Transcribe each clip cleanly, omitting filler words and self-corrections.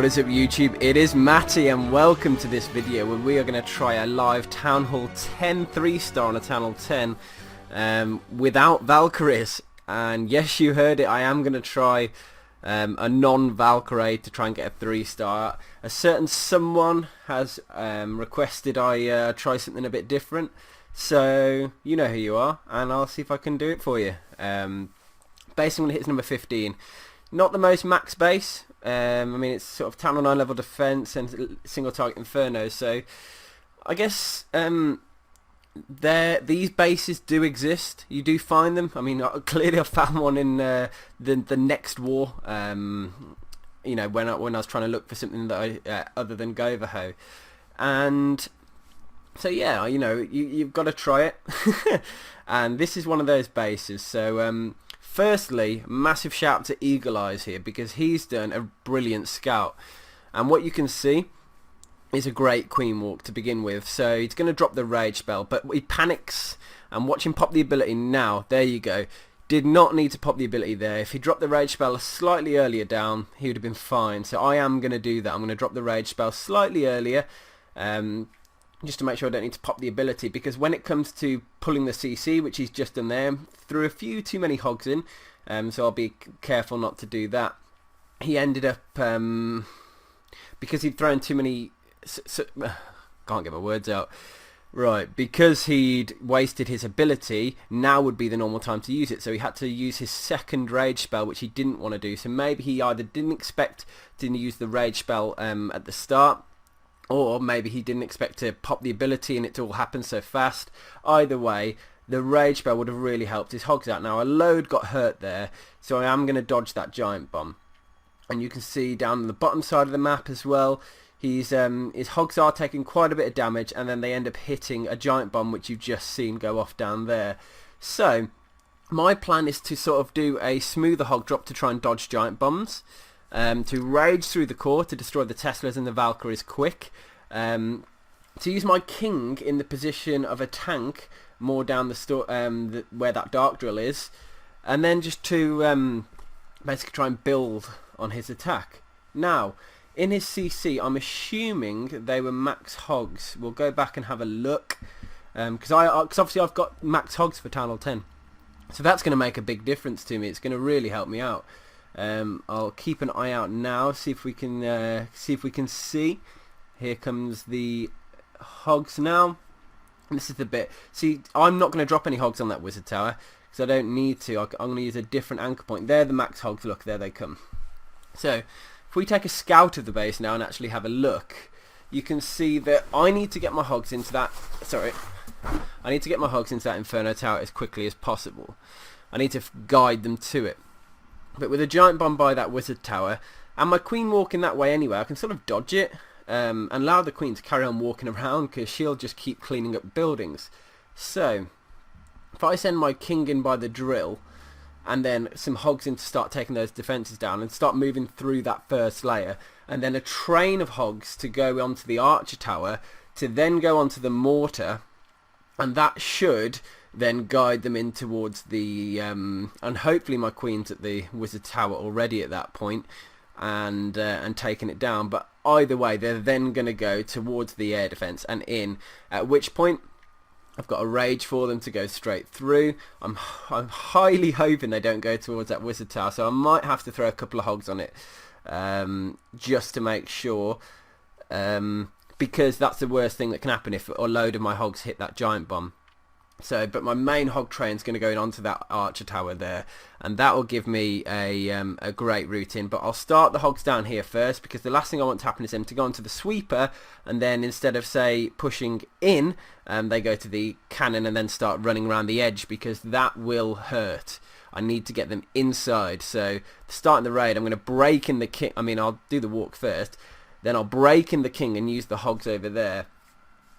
What is up YouTube? It is Matty and welcome to this video where we are going to try a live Town Hall 10 3-star on a Town Hall 10 without Valkyries. And yes, you heard it, I am going to try a non-Valkyrie to try and get a 3-star. A certain someone has requested I try something a bit different, so you know who you are and I'll see if I can do it for you. Basically, hits number 15. Not the most max base. I mean, it's sort of Town Hall 9 level defense and single target infernos. So I guess these bases do exist. You do find them. I mean, clearly I found one in the next war. You know, when I was trying to look for something that I other than GoVaHo, and so yeah, you know, you've got to try it. And this is one of those bases. So firstly, massive shout out to Eagle Eyes here because he's done a brilliant scout, and what you can see is a great queen walk to begin with. So he's going to drop the rage spell, but he panics, and watch him pop the ability now. There you go. Did not need to pop the ability there. If he dropped the rage spell slightly earlier down, he would have been fine. So I am going to do that. I'm going to drop the rage spell slightly earlier, just to make sure I don't need to pop the ability, because when it comes to pulling the CC, which he's just done there, threw a few too many hogs in, so I'll be careful not to do that. He ended up, because he'd thrown too many, can't get my words out, right, because he'd wasted his ability, now would be the normal time to use it, so he had to use his second rage spell, which he didn't want to do. So maybe he either didn't expect to use the rage spell at the start, or maybe he didn't expect to pop the ability and it to all happen so fast. Either way, the rage spell would have really helped his hogs out. Now a load got hurt there, so I am going to dodge that giant bomb. And you can see down on the bottom side of the map as well, his hogs are taking quite a bit of damage, and then they end up hitting a giant bomb which you've just seen go off down there. So my plan is to sort of do a smoother hog drop to try and dodge giant bombs. To rage through the core to destroy the Teslas and the Valkyries quick, to use my king in the position of a tank more down the where that dark drill is, and then just to basically try and build on his attack. Now in his CC I'm assuming they were max hogs. We'll go back and have a look, because obviously I've got max hogs for Town Hall 10, so that's going to make a big difference to me. It's going to really help me out. I'll keep an eye out now, see if we can see. Here comes the hogs now. And this is the bit. See, I'm not going to drop any hogs on that wizard tower because I don't need to. I'm going to use a different anchor point. They're the max hogs. Look, there they come. So if we take a scout of the base now and actually have a look, you can see that I need to get my hogs into that. I need to get my hogs into that inferno tower as quickly as possible. I need to guide them to it. But with a giant bomb by that wizard tower and my queen walking that way anyway, I can sort of dodge it and allow the queen to carry on walking around because she'll just keep cleaning up buildings. So if I send my king in by the drill and then some hogs in to start taking those defences down and start moving through that first layer, and then a train of hogs to go onto the archer tower to then go onto the mortar, and that should then guide them in towards the and hopefully my queen's at the wizard tower already at that point, and taking it down. But either way, they're then going to go towards the air defense and in, at which point I've got a rage for them to go straight through. I'm highly hoping they don't go towards that wizard tower, so I might have to throw a couple of hogs on it, just to make sure, because that's the worst thing that can happen if a load of my hogs hit that giant bomb. So, but my main hog train's going to go in onto that archer tower there, and that will give me a great route in. But I'll start the hogs down here first, because the last thing I want to happen is them to go onto the sweeper, and then instead of, say, pushing in, they go to the cannon and then start running around the edge, because that will hurt. I need to get them inside. So starting the raid, I'm going to break in the king. I mean, I'll do the walk first, then I'll break in the king and use the hogs over there,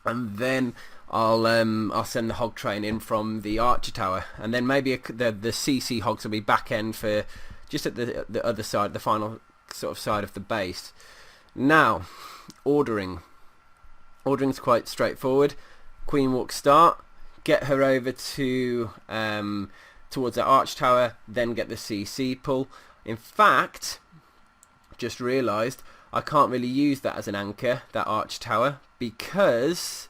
and then I'll send the hog train in from the archer tower, and then maybe the CC hogs will be back end for just at the other side, the final sort of side of the base. Now, ordering. Ordering's quite straightforward. Queen walk start, get her over to towards the arch tower, then get the CC pull. In fact, just realised I can't really use that as an anchor, that arch tower, because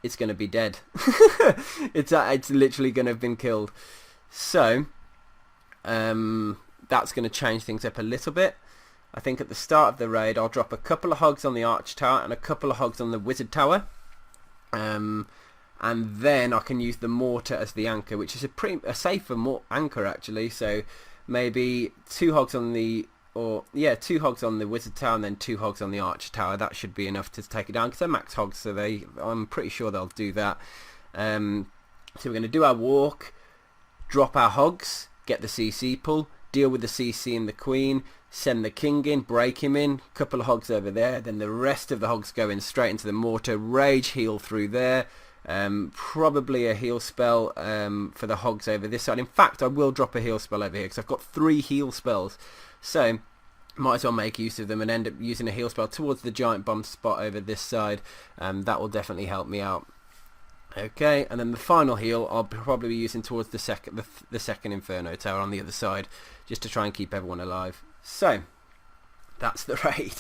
it's going to be dead. It's literally going to have been killed. So that's going to change things up a little bit. I think at the start of the raid I'll drop a couple of hogs on the arch tower and a couple of hogs on the wizard tower, and then I can use the mortar as the anchor, which is a safer anchor actually. So maybe 2 hogs on the 2 hogs on the wizard tower and then 2 hogs on the arch tower. That should be enough to take it down because they're max hogs, so I'm pretty sure they'll do that. So we're going to do our walk, drop our hogs, get the CC pull, deal with the CC and the queen, send the king in, break him in, couple of hogs over there, then the rest of the hogs go in straight into the mortar, rage heal through there, probably a heal spell for the hogs over this side. In fact, I will drop a heal spell over here because I've got 3 heal spells, so might as well make use of them and end up using a heal spell towards the giant bomb spot over this side. That will definitely help me out. Okay, and then the final heal I'll probably be using towards the second Inferno tower on the other side, just to try and keep everyone alive. So that's the raid.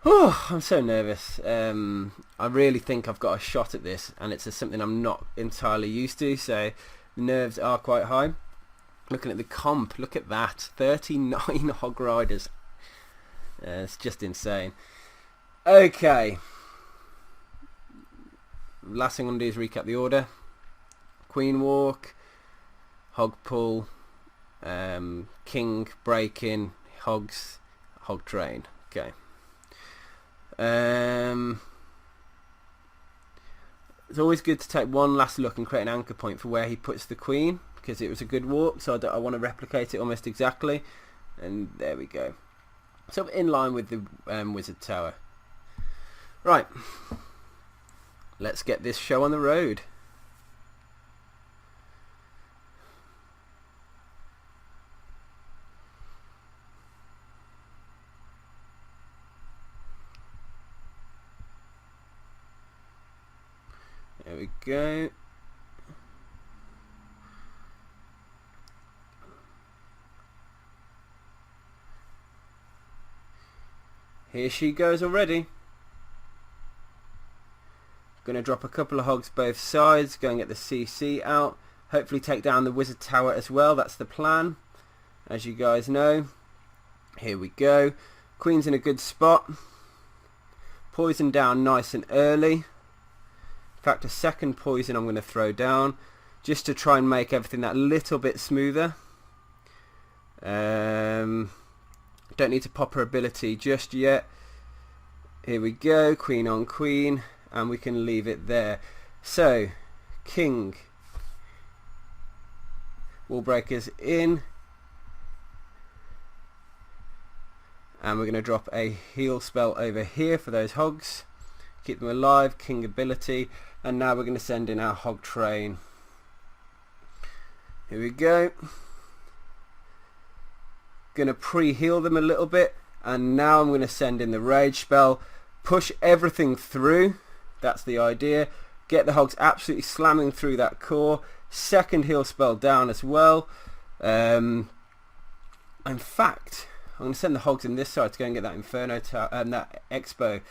Oh, I'm so nervous. I really think I've got a shot at this, and it's something I'm not entirely used to, so the nerves are quite high. Looking at the comp, look at that, 39 hog riders. It's just insane. Okay. Last thing I'm going to do is recap the order. Queen walk, hog pull, king break in, hogs, hog train. Okay. It's always good to take one last look and create an anchor point for where he puts the queen, because it was a good walk, so I want to replicate it almost exactly. And there we go. So in line with the wizard tower. Right. Let's get this show on the road. There we go. Here she goes already. Going to drop a couple of hogs both sides, go and get the CC out, hopefully take down the wizard tower as well. That's the plan, as you guys know. Here we go. Queen's in a good spot, poison down nice and early. In fact, a second poison I'm going to throw down just to try and make everything that little bit smoother. Don't need to pop her ability just yet. Here we go, queen on queen, and we can leave it there. So king, wall breakers in, and we're going to drop a heal spell over here for those hogs, keep them alive, king ability, and now we're going to send in our hog train. Here we go. Going to pre-heal them a little bit, and now I'm going to send in the rage spell, push everything through. That's the idea. Get the hogs absolutely slamming through that core. Second heal spell down as well. In fact, I'm going to send the hogs in this side to go and get that Inferno that Expo. I'm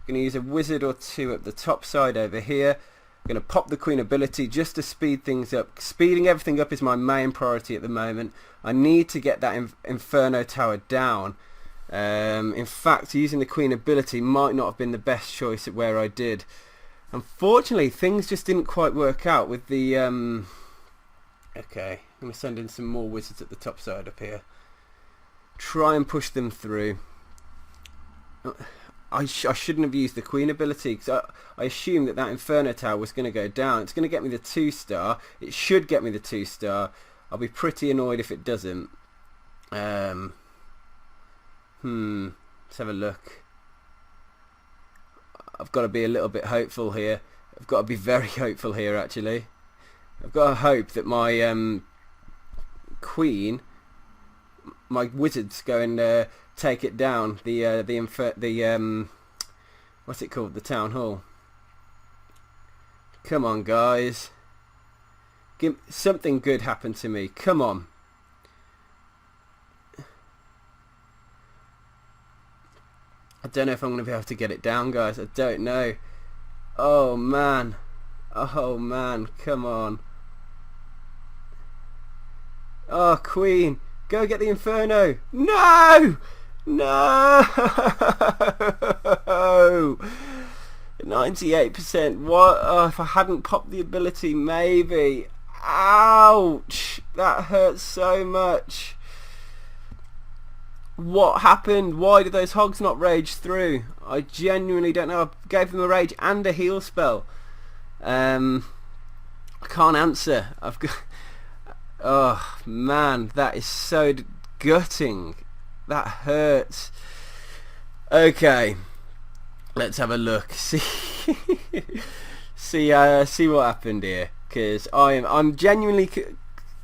going to use a wizard or 2 at the top side over here. I'm going to pop the queen ability just to speed things up. Speeding everything up is my main priority at the moment. I need to get that Inferno tower down. In fact, using the queen ability might not have been the best choice at where I did. Unfortunately, things just didn't quite work out with the okay, I'm going to send in some more wizards at the top side up here, try and push them through. I shouldn't have used the queen ability, because I assumed that that Inferno tower was going to go down. It's going to get me the 2-star. It should get me the 2-star. I'll be pretty annoyed if it doesn't. Let's have a look. I've got to be a little bit hopeful here. I've got to be very hopeful here, actually. I've got to hope that my queen, my wizards go and take it down. What's it called? The town hall. Come on, guys. Something good happened to me. Come on. don't know if I'm going to be able to get it down, guys. I don't know. Oh man. Oh man, come on. Oh, Queen, go get the Inferno. No! No! 98%. What? Oh, if I hadn't popped the ability, maybe. Ouch! That hurts so much. What happened? Why did those hogs not rage through? I genuinely don't know. I gave them a rage and a heal spell. I can't answer. I've got... Oh man, that is so gutting. That hurts. Okay, let's have a look. See what happened here, because I'm genuinely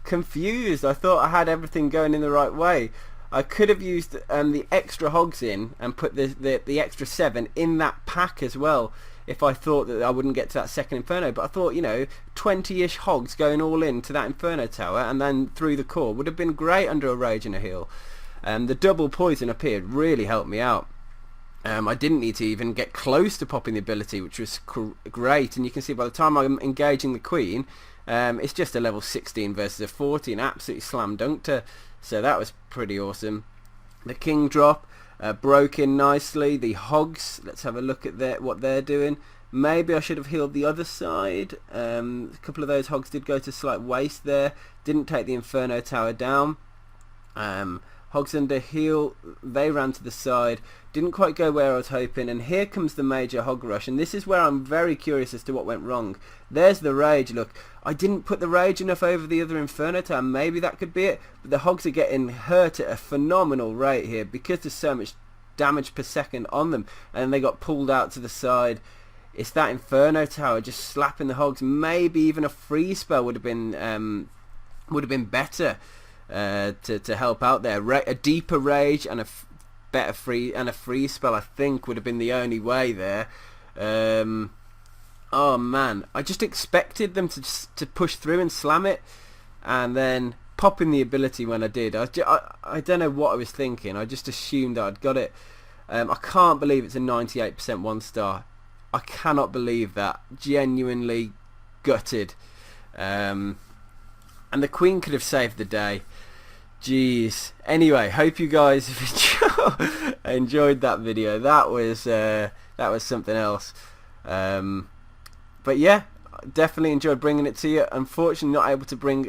confused. I thought I had everything going in the right way. I could have used the extra hogs in and put the extra 7 in that pack as well, if I thought that I wouldn't get to that second Inferno. But I thought, you know, 20-ish hogs going all in to that Inferno tower and then through the core would have been great under a rage and a heal. The double poison up here really helped me out. I didn't need to even get close to popping the ability, which was great. And you can see by the time I'm engaging the Queen, it's just a level 16 versus a 14. Absolutely slam dunked her. So that was pretty awesome. The King drop broke in nicely. The Hogs, let's have a look at what they're doing. Maybe I should have healed the other side. A couple of those Hogs did go to slight waste there. Didn't take the Inferno tower down. Hogs under heal, they ran to the side, didn't quite go where I was hoping, and here comes the major hog rush, and this is where I'm very curious as to what went wrong. There's the rage. Look, I didn't put the rage enough over the other Inferno tower. Maybe that could be it, but the hogs are getting hurt at a phenomenal rate here because there's so much damage per second on them, and they got pulled out to the side. It's that Inferno tower just slapping the hogs. Maybe even a free spell would have been better. To help out there. A deeper rage and a better free spell, I think, would have been the only way there. Oh man, I just expected them to push through and slam it, and then popping the ability when I did. I don't know what I was thinking. I just assumed that I'd got it. I can't believe it's a 98% 1-star. I cannot believe that. Genuinely gutted. And the Queen could have saved the day. Jeez. Anyway, hope you guys have enjoyed that video. That was something else. But yeah, definitely enjoyed bringing it to you. Unfortunately, not able to bring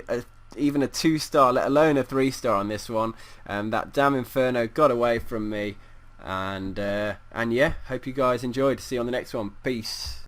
even a 2-star, let alone a 3-star on this one. That damn Inferno got away from me. And yeah, hope you guys enjoyed. See you on the next one. Peace.